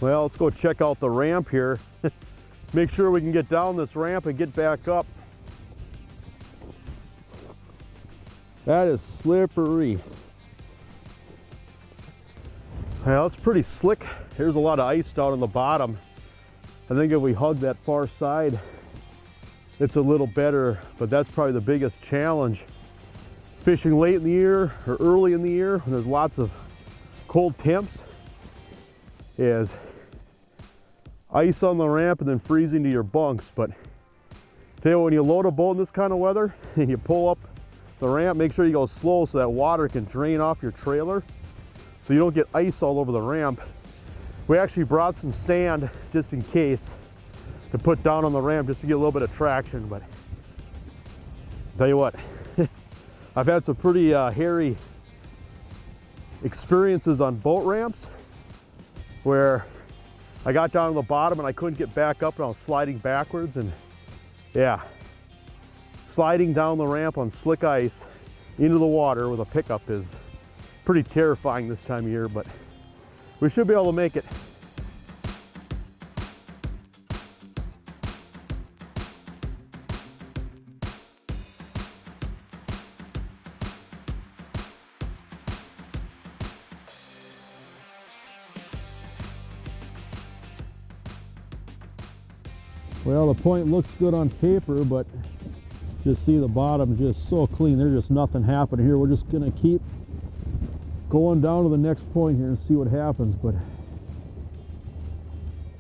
Well, let's go check out the ramp here. Make sure we can get down this ramp and get back up. That is slippery. Well, it's pretty slick. There's a lot of ice down on the bottom. I think if we hug that far side, it's a little better, but that's probably the biggest challenge. Fishing late in the year or early in the year when there's lots of cold temps is ice on the ramp and then freezing to your bunks. But tell you, when you load a boat in this kind of weather and you pull up the ramp, make sure you go slow so that water can drain off your trailer so you don't get ice all over the ramp. We actually brought some sand just in case to put down on the ramp just to get a little bit of traction. But tell you what, I've had some pretty hairy experiences on boat ramps where I got down to the bottom and I couldn't get back up and I was sliding backwards. And yeah, sliding down the ramp on slick ice into the water with a pickup is pretty terrifying this time of year, but we should be able to make it. Well, the point looks good on paper, but just see the bottom just so clean. There's just nothing happening here. We're just gonna keep going down to the next point here and see what happens. But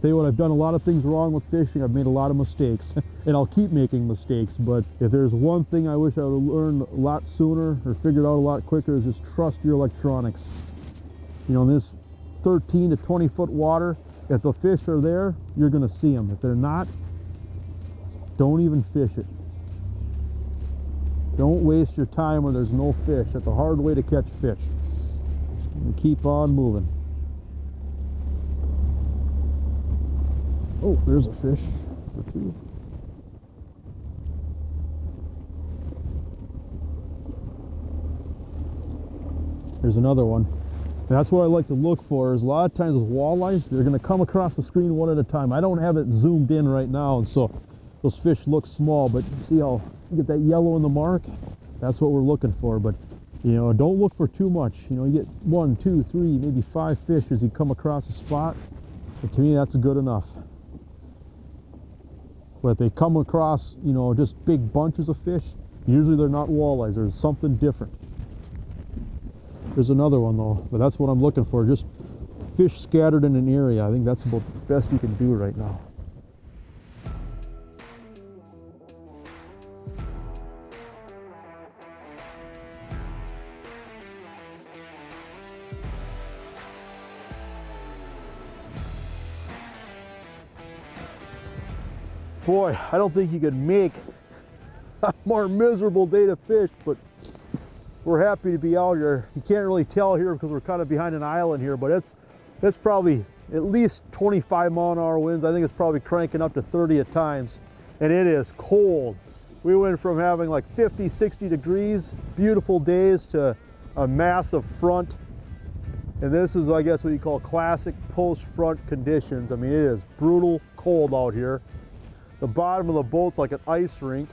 tell you what, I've done a lot of things wrong with fishing. I've made a lot of mistakes and I'll keep making mistakes. But if there's one thing I wish I would have learned a lot sooner or figured out a lot quicker, is just trust your electronics. You know, in this 13 to 20 foot water, if the fish are there, you're gonna see them. If they're not, don't even fish it. Don't waste your time where there's no fish. That's a hard way to catch fish. And keep on moving. Oh, there's a fish or two. There's another one. That's what I like to look for, is a lot of times with walleyes, they're going to come across the screen one at a time. I don't have it zoomed in right now, and so those fish look small, but see how you get that yellow in the mark? That's what we're looking for. But you know, don't look for too much. You know, you get 1, 2, 3, maybe 5 fish as you come across a spot. But to me, that's good enough. But if they come across, you know, just big bunches of fish, usually they're not walleyes. There's something different. There's another one though, but that's what I'm looking for. Just fish scattered in an area. I think that's about the best you can do right now. Boy, I don't think you could make a more miserable day to fish, but we're happy to be out here. You can't really tell here because we're kind of behind an island here, but it's probably at least 25 mile-an-hour winds. I think it's probably cranking up to 30 at times, and it is cold. We went from having like 50, 60 degrees, beautiful days, to a massive front. And this is, I guess, what you call classic post-front conditions. I mean, it is brutal cold out here. The bottom of the boat's like an ice rink.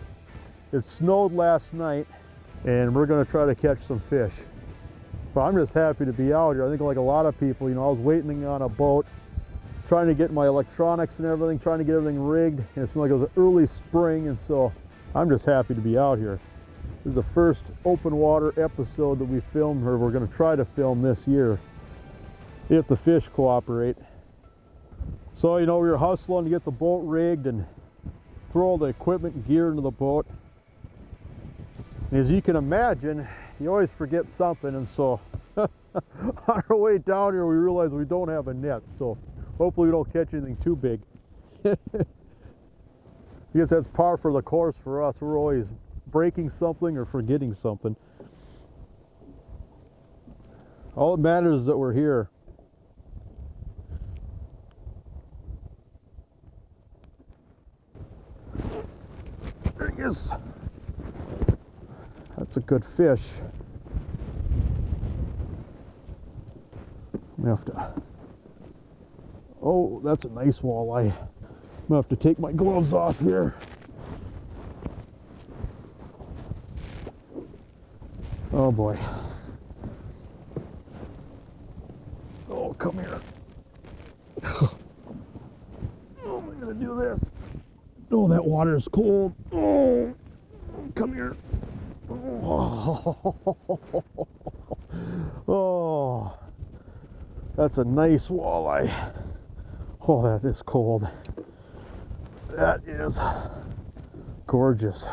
It snowed last night, and we're gonna try to catch some fish. But I'm just happy to be out here. I think like a lot of people, you know, I was waiting on a boat, trying to get my electronics and everything, trying to get everything rigged, and it seemed like it was early spring, and so I'm just happy to be out here. This is the first open water episode that we filmed, or we're gonna try to film this year, if the fish cooperate. So, you know, we were hustling to get the boat rigged and throw all the equipment and gear into the boat. And as you can imagine, you always forget something, and so on our way down here we realized we don't have a net, so hopefully we don't catch anything too big. I guess that's par for the course for us. We're always breaking something or forgetting something. All that matters is that we're here. There he is. That's a good fish. We have to Oh, that's a nice walleye. I'm gonna have to take my gloves off here. Oh boy. Oh, come here. Oh, am I gonna do this? Oh, that water is cold. Oh, come here. Oh, oh, that's a nice walleye. Oh, that is cold. That is gorgeous.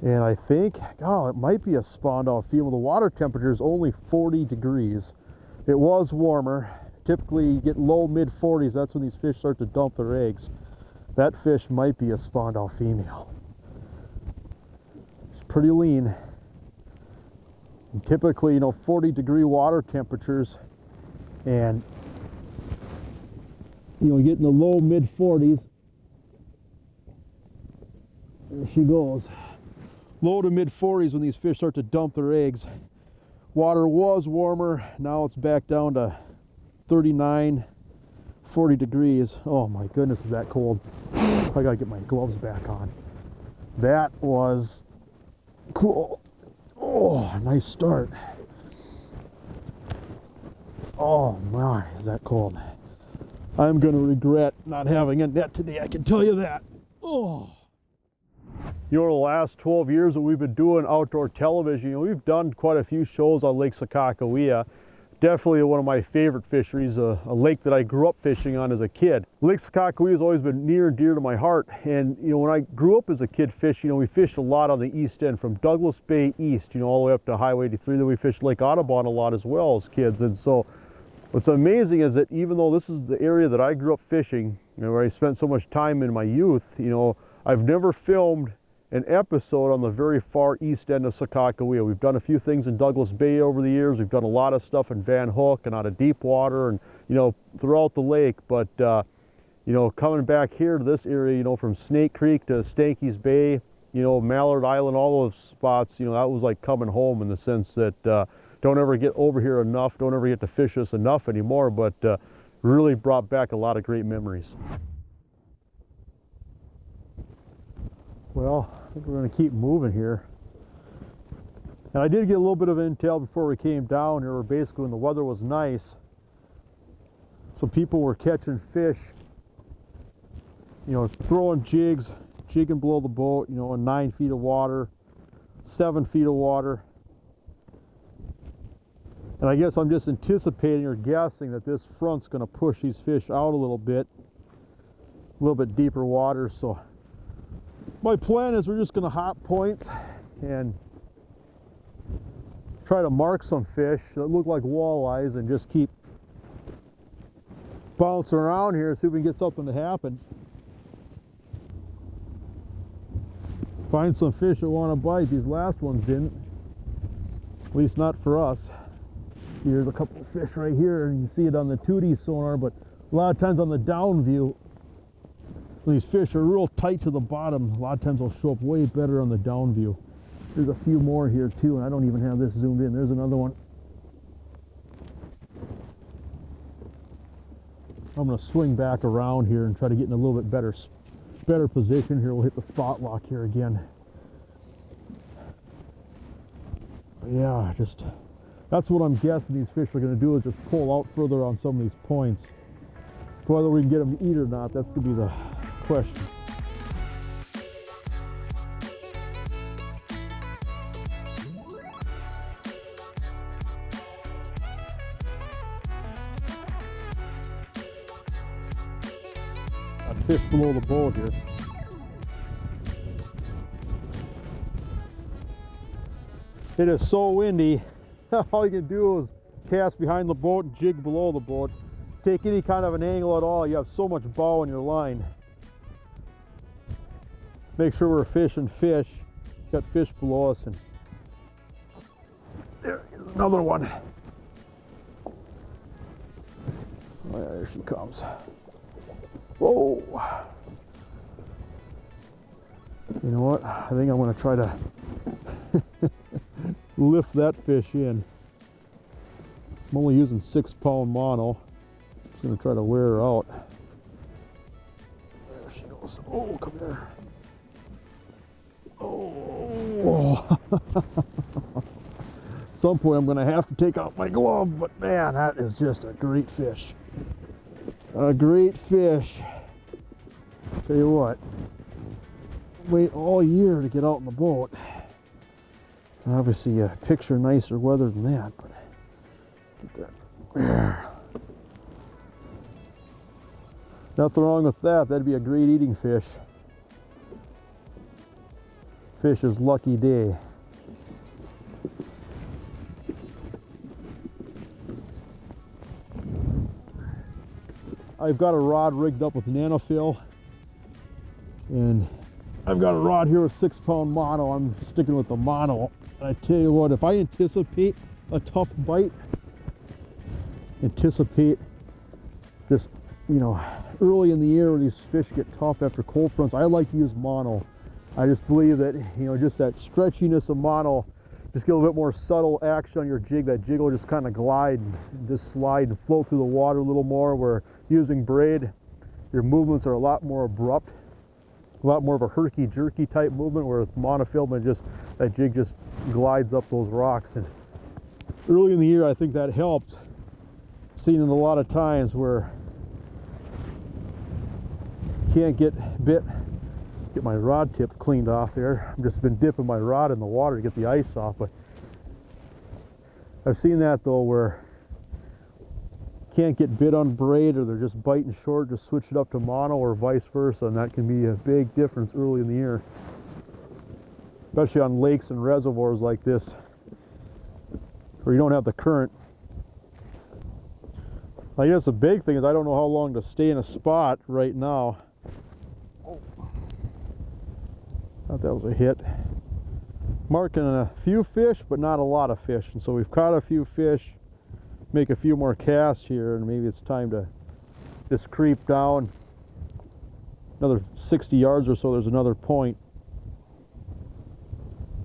And I think, oh, it might be a spawned out female. The water temperature is only 40 degrees. It was warmer. Typically you get low mid 40s. That's when these fish start to dump their eggs. That fish might be a spawned out female. It's pretty lean. And typically, 40-degree water temperatures, and you get in the low mid 40s. There she goes. Low to mid 40s when these fish start to dump their eggs. Water was warmer. Now it's back down to 39, 40 degrees. Oh my goodness, is that cold. I gotta get my gloves back on. That was cool. Oh, nice start. Oh my, is that cold. I'm gonna regret not having a net today, I can tell you that. Oh. The last 12 years that we've been doing outdoor television, we've done quite a few shows on Lake Sakakawea. Definitely one of my favorite fisheries, a lake that I grew up fishing on as a kid. Lake Sakakawea has always been near and dear to my heart. And when I grew up as a kid fishing, we fished a lot on the east end, from Douglas Bay east, all the way up to Highway 83. Then we fished Lake Audubon a lot as well as kids. And so what's amazing is that even though this is the area that I grew up fishing, where I spent so much time in my youth, I've never filmed an episode on the very far east end of Sakakawea. We've done a few things in Douglas Bay over the years. We've done a lot of stuff in Van Hook and out of deep water and, throughout the lake. But, coming back here to this area, from Snake Creek to Stanky's Bay, Mallard Island, all those spots, that was like coming home, in the sense that don't ever get over here enough, don't ever get to fish this enough anymore, but really brought back a lot of great memories. Well, I think we're going to keep moving here. And I did get a little bit of intel before we came down here, where basically when the weather was nice, some people were catching fish, throwing jigs, jigging below the boat, in 9 feet of water, 7 feet of water. And I guess I'm just anticipating or guessing that this front's going to push these fish out a little bit deeper water. So my plan is we're just going to hop points and try to mark some fish that look like walleyes and just keep bouncing around here, see if we can get something to happen. Find some fish that want to bite. These last ones didn't, at least not for us. Here's a couple of fish right here, and you can see it on the 2D sonar, but a lot of times on the down view, these fish are real tight to the bottom. A lot of times they'll show up way better on the down view. There's a few more here too, and I don't even have this zoomed in. There's another one. I'm going to swing back around here and try to get in a little bit better position here. We'll hit the spot lock here again. Yeah, that's what I'm guessing these fish are going to do, is just pull out further on some of these points. Whether we can get them to eat or not, that's going to be the question. Got fish below the boat here. It is so windy, all you can do is cast behind the boat and jig below the boat. Take any kind of an angle at all, you have so much bow in your line. Make sure we're fishing fish. Got fish below us, and there's another one. Oh, yeah, there she comes. Whoa! You know what? I think I'm going to try to lift that fish in. I'm only using 6-pound mono. Gonna try to wear her out. There she goes. Oh, come here. Oh. At some point I'm gonna have to take out my glove, but man, that is just a great fish. A great fish. Tell you what, wait all year to get out in the boat. Obviously, a picture nicer weather than that, but get that there. Nothing wrong with that. That'd be a great eating fish. Fish's lucky day. I've got a rod rigged up with Monofilament, and I've got a rod here with 6-pound mono. I'm sticking with the mono. And I tell you what, if I anticipate a tough bite, anticipate this, you know, early in the year when these fish get tough after cold fronts, I like to use mono. I just believe that, you know, just that stretchiness of mono, just get a little bit more subtle action on your jig. That jig will just kind of glide and just slide and flow through the water a little more, where using braid, your movements are a lot more abrupt, a lot more of a herky-jerky type movement, where with monofilament, just that jig just glides up those rocks. And early in the year, I think that helps. Seen it a lot of times where you can't get bit. Get my rod tip cleaned off there. I've just been dipping my rod in the water to get the ice off, but I've seen that though, where you can't get bit on braid, or they're just biting short, just switch it up to mono, or vice versa, and that can be a big difference early in the year, especially on lakes and reservoirs like this where you don't have the current. I guess the big thing is I don't know how long to stay in a spot right now. Thought that was a hit. Marking a few fish, but not a lot of fish. And so we've caught a few fish, make a few more casts here, and maybe it's time to just creep down. Another 60 yards or so, there's another point.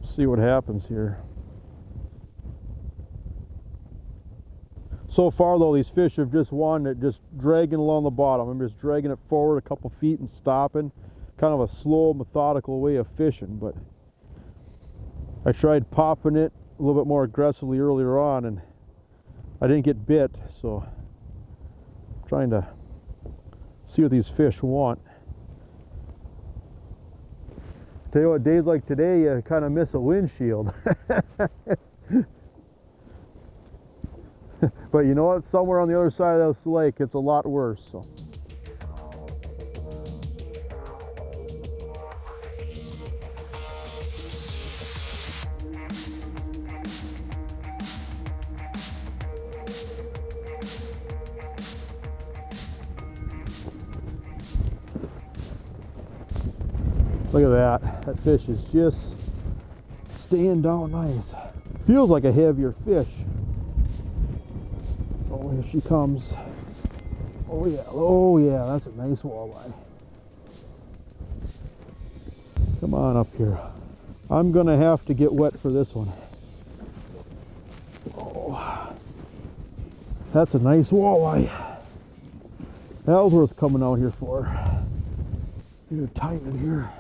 See what happens here. So far though, these fish have just wanted it just dragging along the bottom. I'm just dragging it forward a couple feet and stopping. Kind of a slow, methodical way of fishing, but I tried popping it a little bit more aggressively earlier on, and I didn't get bit, so I'm trying to see what these fish want. Tell you what, days like today, you kind of miss a windshield. But you know what? Somewhere on the other side of this lake, it's a lot worse. So. Look at that. That fish is just staying down nice. Feels like a heavier fish. Oh, here she comes. Oh yeah, that's a nice walleye. Come on up here. I'm gonna have to get wet for this one. Oh, that's a nice walleye. That was worth coming out here for. Get her time in here.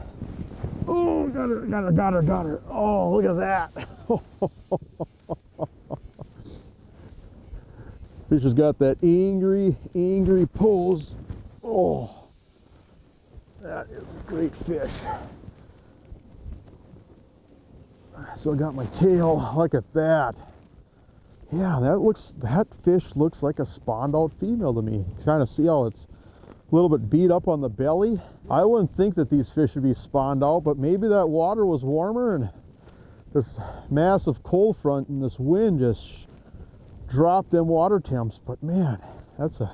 Oh, got her. Oh, look at that. Fish has got that angry pose. Oh, that is a great fish. So I got my tail. Look at that. Yeah, that fish looks like a spawned out female to me. Kind of see how it's a little bit beat up on the belly. I wouldn't think that these fish would be spawned out, but maybe that water was warmer and this massive cold front and this wind just dropped them water temps. But man, that's a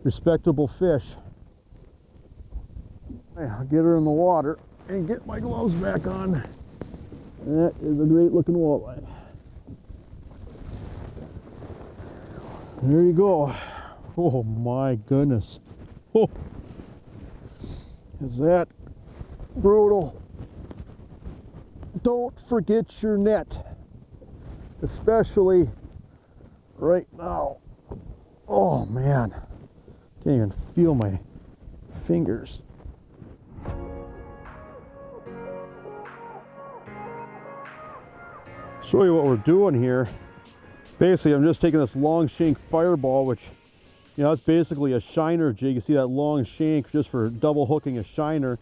respectable fish. I'll get her in the water and get my gloves back on. That is a great looking walleye. There you go. Oh my goodness. Oh, is that brutal? Don't forget your net, especially right now. Oh man, Can't even feel my fingers. Show you what we're doing here. Basically, I'm just taking this long shank fireball, which, you know, it's basically a shiner jig. You see that long shank just for double hooking a shiner.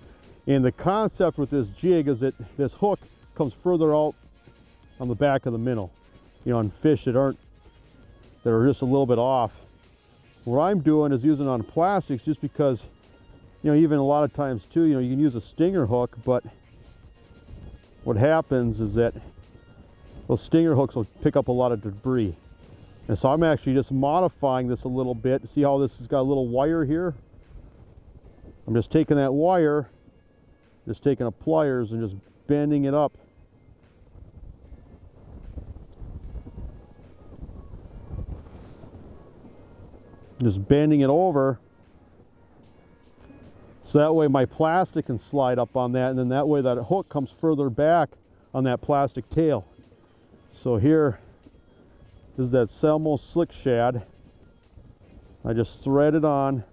And the concept with this jig is that this hook comes further out on the back of the minnow. You know, on fish that are just a little bit off. What I'm doing is using it on plastics just because, you know, even a lot of times too, you know, you can use a stinger hook, but what happens is that those stinger hooks will pick up a lot of debris. And so I'm actually just modifying this a little bit. See how this has got a little wire here? I'm just taking that wire, just taking a pliers and just bending it up. Just bending it over so that way my plastic can slide up on that, and then that way that hook comes further back on that plastic tail. So here is that Salmo Slick Shad. I just thread it on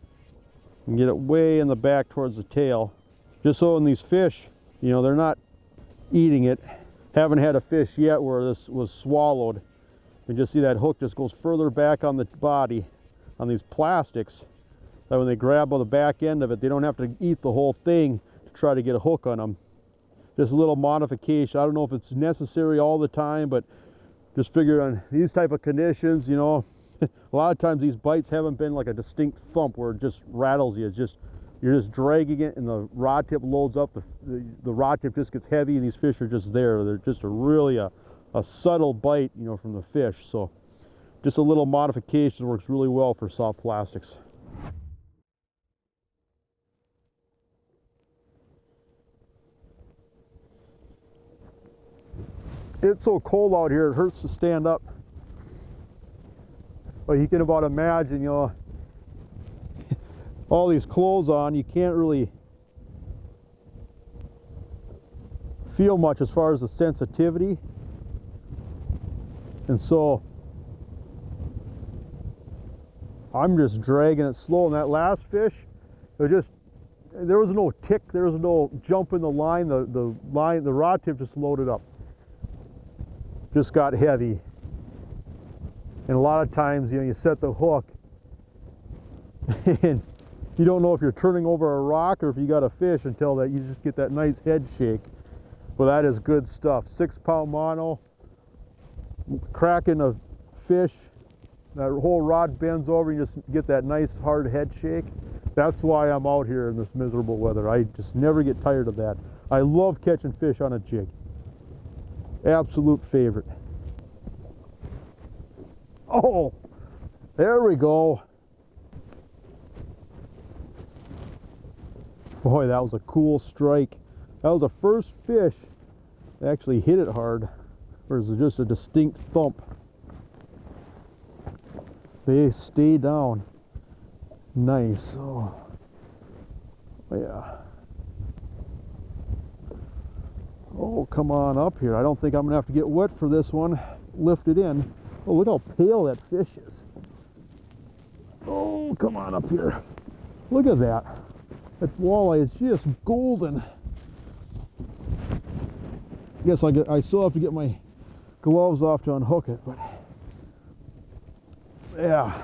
and get it way in the back towards the tail, just so when these fish, you know, they're not eating it. Haven't had a fish yet where this was swallowed. You just see that hook just goes further back on the body on these plastics, that when they grab on the back end of it, they don't have to eat the whole thing to try to get a hook on them. Just a little modification. I don't know if it's necessary all the time, but just figured on these type of conditions, you know, a lot of times these bites haven't been like a distinct thump where it just rattles you. It's just, you're just dragging it and the rod tip loads up, the rod tip just gets heavy and these fish are just there. They're just a subtle bite, you know, from the fish. So just a little modification works really well for soft plastics. It's so cold out here, it hurts to stand up. But you can about imagine, you know, all these clothes on, you can't really feel much as far as the sensitivity. And so I'm just dragging it slow. And that last fish, there was no tick, there was no jump in the line. The rod tip just loaded up. Just got heavy. And a lot of times, you know, you set the hook and you don't know if you're turning over a rock or if you got a fish until that you just get that nice head shake. Well, that is good stuff. 6-pound mono, cracking a fish, that whole rod bends over and you just get that nice hard head shake. That's why I'm out here in this miserable weather. I just never get tired of that. I love catching fish on a jig. Absolute favorite. Oh, there we go. Boy, that was a cool strike. That was the first fish that actually hit it hard, or is it just a distinct thump? They stay down. Nice. Oh, yeah. Oh, come on up here. I don't think I'm gonna have to get wet for this one. Lift it in. Oh, look how pale that fish is. Oh, come on up here. Look at that. That walleye is just golden. I guess I still have to get my gloves off to unhook it, but yeah.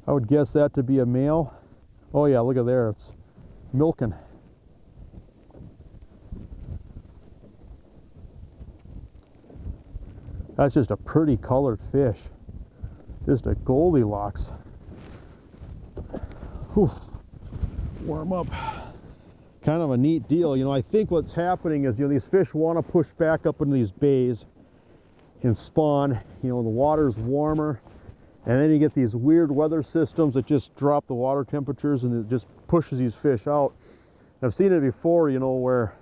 I would guess that to be a male. Oh yeah, look at there. It's milking. That's just a pretty colored fish. Just a Goldilocks. Whew. Warm up. Kind of a neat deal. You know, I think what's happening is, you know, these fish want to push back up into these bays and spawn. You know, the water's warmer, and then you get these weird weather systems that just drop the water temperatures and it just pushes these fish out. And I've seen it before, you know, where,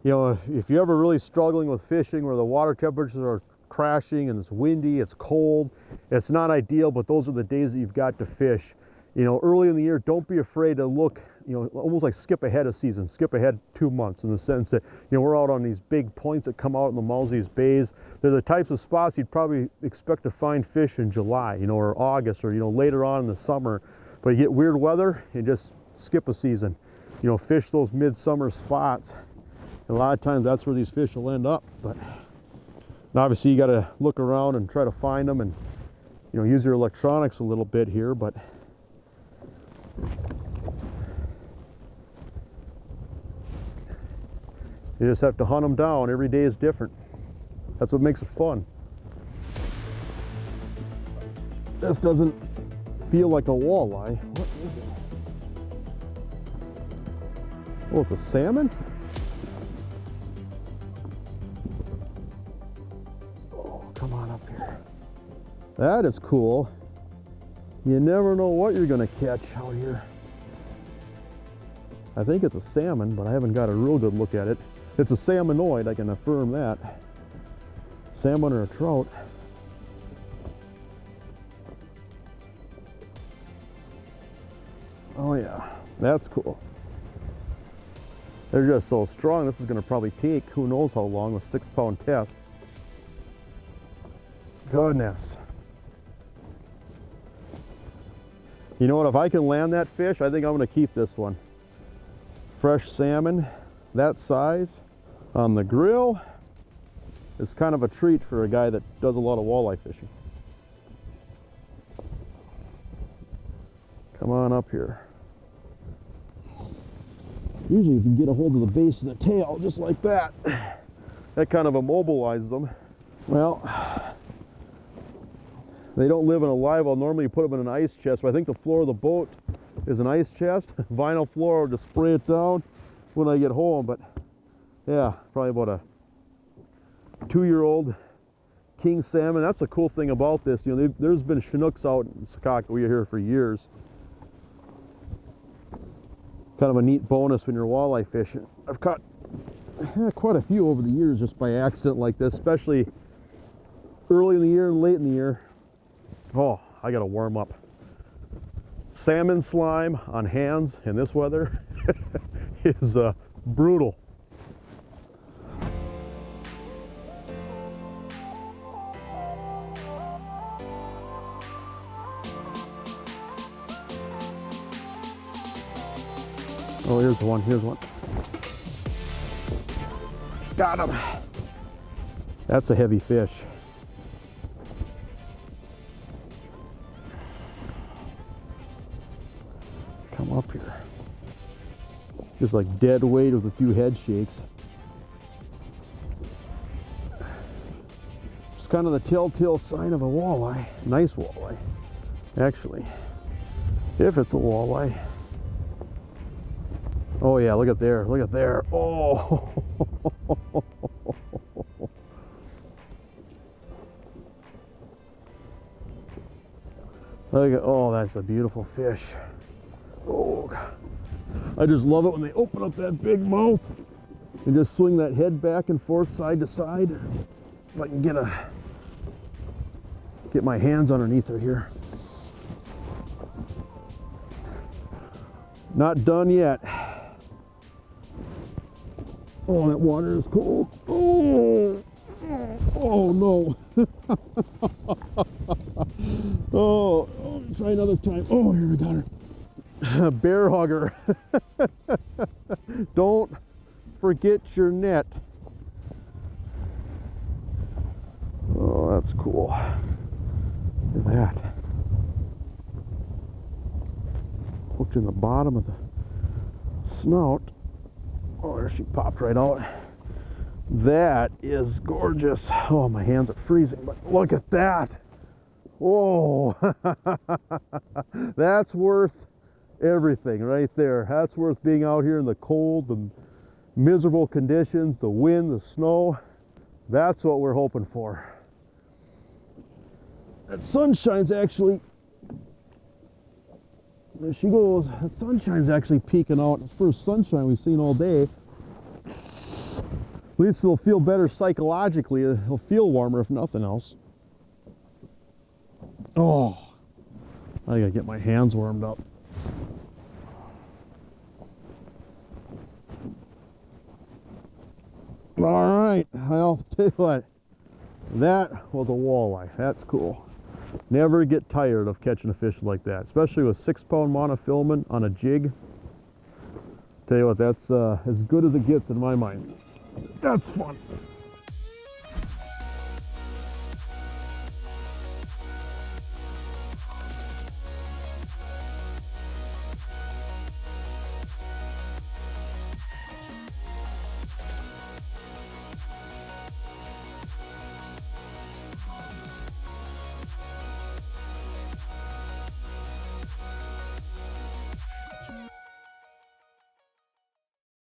you know, if you're ever really struggling with fishing where the water temperatures are crashing and it's windy, it's cold, it's not ideal, but those are the days that you've got to fish. You know, early in the year, don't be afraid to look, you know, almost like skip ahead a season, skip ahead 2 months, in the sense that, you know, we're out on these big points that come out in the mouths of these bays. They're the types of spots you'd probably expect to find fish in July, you know, or August, or, you know, later on in the summer. But you get weird weather and just skip a season. You know, fish those midsummer spots. And a lot of times that's where these fish will end up. But obviously you got to look around and try to find them, and, you know, use your electronics a little bit here, but you just have to hunt them down. Every day is different. That's what makes it fun. This doesn't feel like a walleye. What is it? Oh, it's a salmon? Oh, come on up here. That is cool. You never know what you're going to catch out here. I think it's a salmon, but I haven't got a real good look at it. It's a salmonoid, I can affirm that. Salmon or a trout. Oh yeah, that's cool. They're just so strong. This is going to probably take who knows how long, a 6-pound test. Goodness. You know what, if I can land that fish, I think I'm going to keep this one. Fresh salmon, that size, on the grill, is kind of a treat for a guy that does a lot of walleye fishing. Come on up here. Usually if you get a hold of the base of the tail, just like that, that kind of immobilizes them. Well, they don't live in a live well. Normally you put them in an ice chest, but I think the floor of the boat is an ice chest. Vinyl floor, I'll just spray it down when I get home. But yeah, probably about a 2-year-old king salmon. That's the cool thing about this. You know, there's been Chinooks out in Sakakawea here for years. Kind of a neat bonus when you're walleye fishing. I've caught quite a few over the years just by accident like this, especially early in the year and late in the year. Oh, I gotta warm up. Salmon slime on hands in this weather is brutal. Oh, here's one, here's one. Got him. That's a heavy fish. Come up here. Just like dead weight with a few head shakes. It's kind of the telltale sign of a walleye. Nice walleye, actually. If it's a walleye. Oh yeah, look at there, look at there. Oh. Look at, oh, that's a beautiful fish. Oh, I just love it when they open up that big mouth and just swing that head back and forth, side to side. If I can get my hands underneath her here. Not done yet. Oh, that water is cold. Oh, oh no. Oh, try another time. Oh, here we got her. Bear hugger. Don't forget your net. Oh, that's cool. Look at that. Hooked in the bottom of the snout. Oh, there she popped right out. That is gorgeous. Oh, my hands are freezing, but look at that. Whoa. That's worth everything right there. That's worth being out here in the cold, the miserable conditions, the wind, the snow. That's what we're hoping for. That sunshine's actually, there she goes. That sunshine's actually peeking out. It's the first sunshine we've seen all day. At least it'll feel better psychologically. It'll feel warmer if nothing else. Oh, I gotta get my hands warmed up. All right, I'll tell you what, that was a walleye. That's cool. Never get tired of catching a fish like that, especially with 6-pound monofilament on a jig. Tell you what, that's as good as it gets in my mind. That's fun.